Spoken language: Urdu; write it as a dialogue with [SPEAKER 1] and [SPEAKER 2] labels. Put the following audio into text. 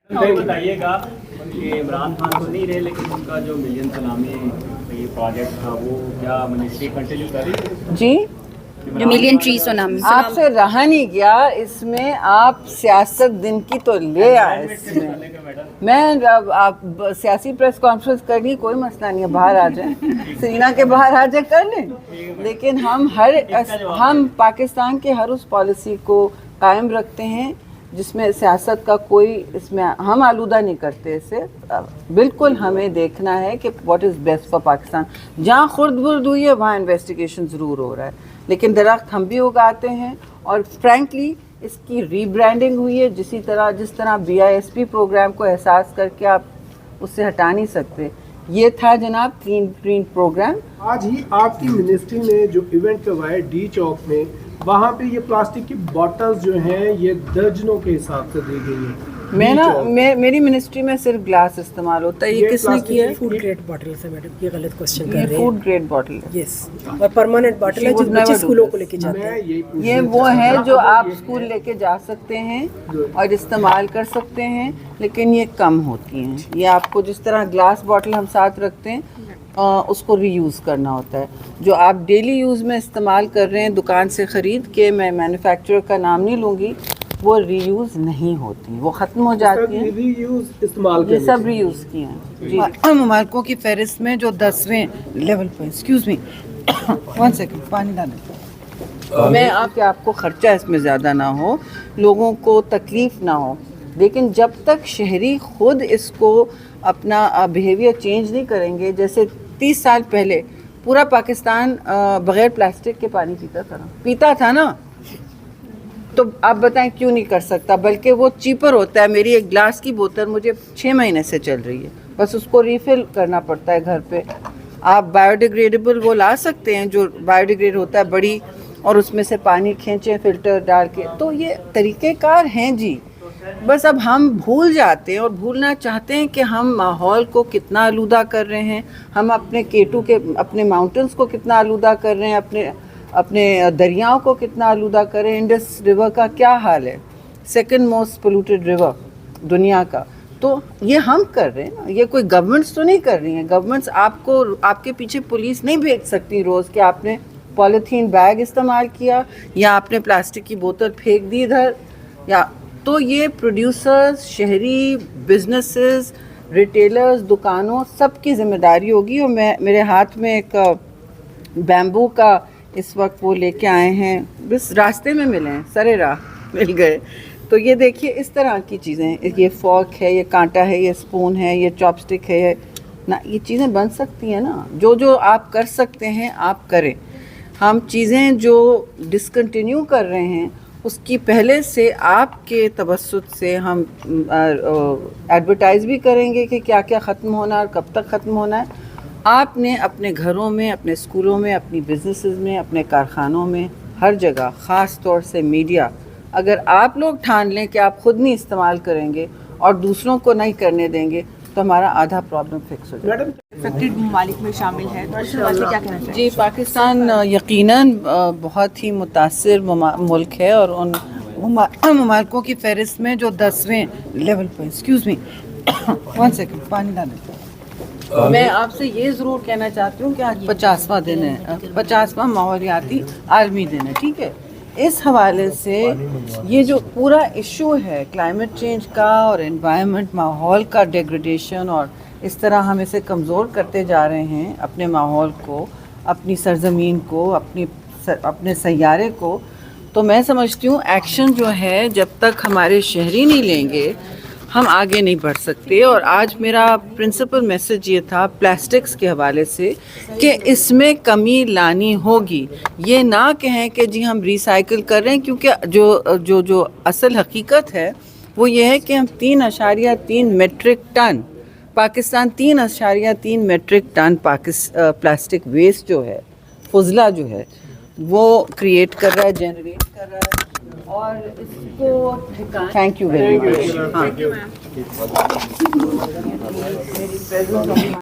[SPEAKER 1] بتائیے گا کہ عمران خان تو نہیں رہے لیکن ان کا جو ملین سلامی یہ پروجیکٹ تھا وہ کیا منسٹری کنٹینیو کر رہی ہے؟
[SPEAKER 2] جی
[SPEAKER 3] جو ملین ٹری سونامی
[SPEAKER 2] آپ سے رہا نہیں گیا اس میں. آپ سیاست دن کی تو لے آئے اس میں آپ سیاسی پریس کانفرنس کرنی کوئی مسئلہ نہیں ہے, باہر آ جائیں, سرینا کے باہر آ جائیں کر لیں. لیکن ہم پاکستان کے ہر اس پالیسی کو قائم رکھتے ہیں جس میں سیاست کا کوئی اس میں ہم آلودہ نہیں کرتے اسے. بالکل ہمیں دیکھنا ہے کہ what is best for Pakistan. جہاں خرد برد ہوئی ہے وہاں انویسٹیگیشن ضرور ہو رہا ہے, لیکن درخت ہم بھی اگاتے ہیں. اور فرینکلی اس کی ری برانڈنگ ہوئی ہے, جس طرح BISP پروگرام کو احساس کر کے آپ اس سے ہٹا نہیں سکتے. یہ تھا جناب کلین پروگرام.
[SPEAKER 4] آج ہی آپ کی منسٹری نے جو ایونٹ کروایا ڈی چوک میں, وہاں پہ یہ پلاسٹک کی بوٹلز جو ہیں یہ درجنوں کے حساب سے دی گئی ہیں.
[SPEAKER 2] میری منسٹری میں صرف گلاس استعمال ہوتا ہے. یہ کس نے کیا ہے؟
[SPEAKER 5] فوڈ گریڈ باٹل ہے میڈم, یہ غلط کوسچن کر رہے ہیں.
[SPEAKER 2] یہ فوڈ گریڈ باٹل ہے.
[SPEAKER 5] یس, اور پرماننٹ باٹل ہے جو بچے اسکولوں کو لے کے جاتے ہیں.
[SPEAKER 2] یہ وہ ہے جو آپ اسکول لے کے جا سکتے ہیں اور استعمال کر سکتے ہیں, لیکن یہ کم ہوتی ہیں. یہ آپ کو جس طرح گلاس باٹل ہم ساتھ رکھتے ہیں اس کو ری یوز کرنا ہوتا ہے. جو آپ ڈیلی یوز میں استعمال کر رہے ہیں دکان سے خرید کے, میں مینوفیکچرر کا نام نہیں لوں گی, وہ ری یوز نہیں ہوتی, وہ ختم ہو جاتی ہیں. یہ سب ری یوز کی ہیں. جی, ممالکوں کی فہرست میں جو 10ویں لیول پہ, ایکسکیوز می 1 سیکنڈ پانی لانے, میں آپ کو خرچہ اس میں زیادہ نہ ہو, لوگوں کو تکلیف نہ ہو, لیکن جب تک شہری خود اس کو اپنا بیہیویئر چینج نہیں کریں گے. جیسے 30 سال پہلے پورا پاکستان بغیر پلاسٹک کے پانی پیتا تھا نا, تو آپ بتائیں کیوں نہیں کر سکتا؟ بلکہ وہ چیپر ہوتا ہے. میری ایک گلاس کی بوتل مجھے 6 مہینے سے چل رہی ہے, بس اس کو ریفل کرنا پڑتا ہے گھر پہ. آپ بایو ڈیگریڈیبل وہ لا سکتے ہیں جو بایو ڈیگریڈ ہوتا ہے بڑی, اور اس میں سے پانی کھینچیں فلٹر ڈال کے. تو یہ طریقہ کار ہیں جی, بس اب ہم بھول جاتے ہیں اور بھولنا چاہتے ہیں کہ ہم ماحول کو کتنا آلودہ کر رہے ہیں. ہم اپنے K2 کے اپنے ماؤنٹنس کو کتنا آلودہ کر رہے ہیں, اپنے دریاؤں کو کتنا آلودہ کریں. انڈس ریور کا کیا حال ہے, 2nd موسٹ پولوٹیڈ ریور دنیا کا. تو یہ ہم کر رہے ہیں, یہ کوئی گورنمنٹس تو نہیں کر رہی ہیں. گورنمنٹس آپ کے پیچھے پولیس نہیں بھیج سکتی روز کہ آپ نے پالیتھین بیگ استعمال کیا یا آپ نے پلاسٹک کی بوتل پھینک دی ادھر. تو یہ پروڈیوسرز, شہری بزنسز, ریٹیلرز, دکانوں, سب کی ذمہ داری ہوگی. اور میرے ہاتھ میں ایک بیمبو کا اس وقت وہ لے کے آئے ہیں, بس راستے میں ملے ہیں, سرے راہ مل گئے. تو یہ دیکھیے اس طرح کی چیزیں, یہ فورک ہے, یہ کانٹا ہے, یہ اسپون ہے, یہ چاپ سٹک ہے نا, یہ چیزیں بن سکتی ہیں نا. جو آپ کر سکتے ہیں آپ کریں. ہم چیزیں جو ڈسکنٹینیو کر رہے ہیں اس کی پہلے سے آپ کے توسط سے ہم ایڈورٹائز بھی کریں گے کہ کیا کیا ختم ہونا ہے اور کب تک ختم ہونا ہے. آپ نے اپنے گھروں میں, اپنے اسکولوں میں, اپنی بزنسز میں, اپنے کارخانوں میں, ہر جگہ, خاص طور سے میڈیا, اگر آپ لوگ ٹھان لیں کہ آپ خود نہیں استعمال کریں گے اور دوسروں کو نہیں کرنے دیں گے تو ہمارا آدھا پرابلم فکس ہو جائے گا.
[SPEAKER 3] افیکٹڈ ممالک میں شامل ہے, تو اس بات سے کیا کہنا چاہیے؟
[SPEAKER 2] جی, پاکستان یقیناً بہت ہی متاثر ملک ہے, اور ان ممالکوں کی فہرست میں جو 10ویں لیول پہ, ایکسکیوز می 1 سیکنڈ پانی لانے. میں آپ سے یہ ضرور کہنا چاہتی ہوں کہ آج 50واں دن ہے, 50واں ماحولیاتی عالمی دن ہے, ٹھیک ہے. اس حوالے سے یہ جو پورا ایشو ہے کلائمیٹ چینج کا اور انوائرمنٹ, ماحول کا ڈیگریڈیشن, اور اس طرح ہم اسے کمزور کرتے جا رہے ہیں, اپنے ماحول کو, اپنی سرزمین کو, اپنے سیارے کو. تو میں سمجھتی ہوں ایکشن جو ہے جب تک ہمارے شہری نہیں لیں گے ہم آگے نہیں بڑھ سکتے. اور آج میرا پرنسپل میسج یہ تھا پلاسٹکس کے حوالے سے کہ اس میں کمی لانی ہوگی. یہ نہ کہیں کہ جی ہم ریسائیکل کر رہے ہیں, کیونکہ جو اصل حقیقت ہے وہ یہ ہے کہ ہم 3.3 metric ton, Pakistan 3.3 metric ton plastic waste جو ہے, فضلہ جو ہے, وہ کریٹ کر رہا ہے, جنریٹ کر رہا ہے. اور اس کو تھینک یو ویری مچ.